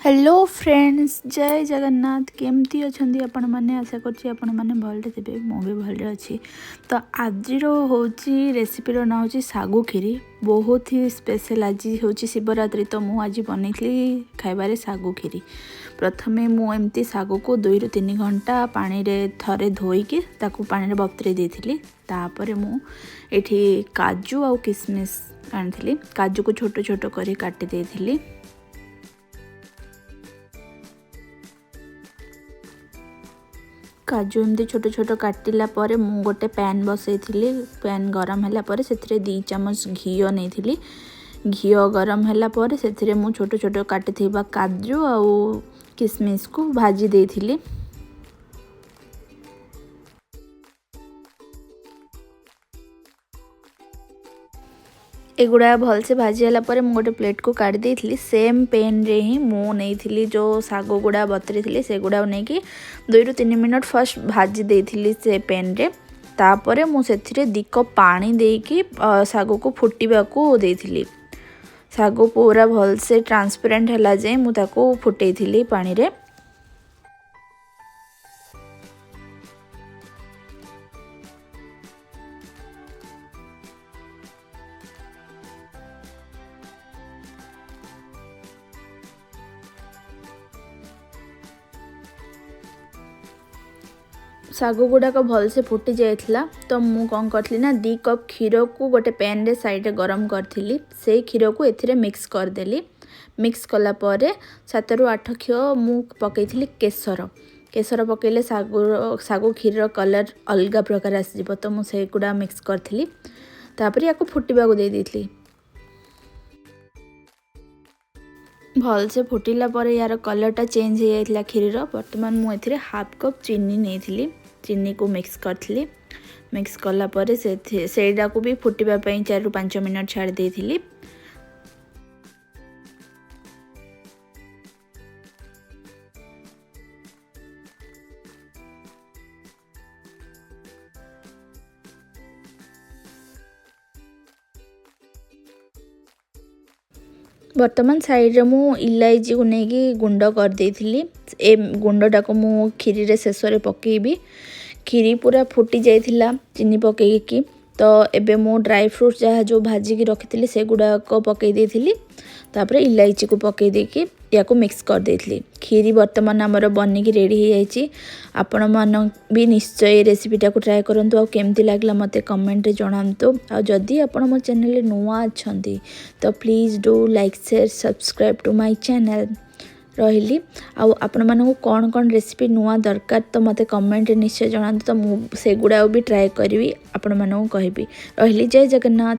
Hello friends, जय जगन्नाथ। केमती अछंती आपण माने? आशा करछि आपण माने भलरे थिबे। मो भी भलरे अछि। तो आज होची रेसिपीर ना होची सागु खीरी। बहुत ही स्पेशल आज होची शिवरात्रि, तो मु आज बनैली खाइबारे सागु खीरी। प्रथमे मु एमती सागु को 2 ରୁ 3 घंटा पानी रे थरे धोईकी ताकू पानी रे बतरे देथिली। तापरे मु एठी काजू आ किशमिश आनथिली। काजू को छोटो छोटो करी काटी देथिली। काजू एमती छोटो छोटो काटिला परे मु गोटे पैन बसैथिली। पैन गरम होला परे सेथिरे 2 चम्मच घियो नेथिली। घियो गरम होला परे सेथिरे मु छोटो छोटो काटिथिबा काजू आ किशमिश को भाजी देथिली। एगुड़ा भल से भाजी होला परे मु गोटे प्लेट को काढ़ी देथिली। सेम पेन रे ही मु नेथिली जो सागो गुड़ा बतरी थिली से गुड़ा नै कि 2 ରୁ 3 मिनट फर्स्ट भाजी देथिली से पेन रे। तापरे मु सेथिरे 2 कप पानी देकी सागो को फुटीबा को देथिली। सागो पूरा भल से ट्रांसपेरेंट होला जे मु ताको फुटेइथिली पानी रे। सागु गुड़ाक भल से फुटी जाइथिला। तो मु कौन करथली ना 2 कप क्षीर को गोटे पैन रे साइड रे गरम करथिली। से क्षीर को एथिरे मिक्स कर देली। मिक्स कला परे 7 ରୁ 8 क्षीर मु पकैथिली केसर। केसर पकेले सागु क्षीर रो कलर अलगा प्रकार आसी जिवो। तो मु से गुडा मिक्स करथिली। तापरे याको फुटीबा को दे देथिली। भल से फुटिला परे यार कलरटा चेंज हो जाइथिला खीर रो। वर्तमान मु एथिरे हाफ कप चीनी नेथिली। चीनी को मिक्स करथिली। मिक्स कला परे सेडा को भी फुटिबा पई 4 ରୁ 5 मिनट छाड़ देथिली। वर्तमान साइड रे मु इलायची को नेकी गुंड कर देथिली। ए गुंडटा को मु खीरी रे शेष रे पकेबी। खीरी पूरा फुटी जाइथिला चीनी पकेकी। तो एबे मु ड्राई फ्रूट्स जहाँ जो भाजी की रखिथिली से गुडा को पके देथिली। तापरे इलायची को पके देकी याको मिक्स कर देथिली। खीरी वर्तमान हमर बनी की रेडी हो जाइछि। आपण मन भी निश्चय रेसिपीटा को ट्राई करंतु। आ केमती लागला मते कमेंट रे जणांतु। आ जदी आपण मो चैनल रे नुवा अछंती तो please do like share subscribe to my channel रहिली। आ आपण मानको कोन कोन रेसिपी नुवा दरकार तो मते कमेंट रे निश्चय जणांतु। तो मु से गुडा भी ट्राई करबी, आपण मानको कहबी। रहिली। जय जगन्नाथ।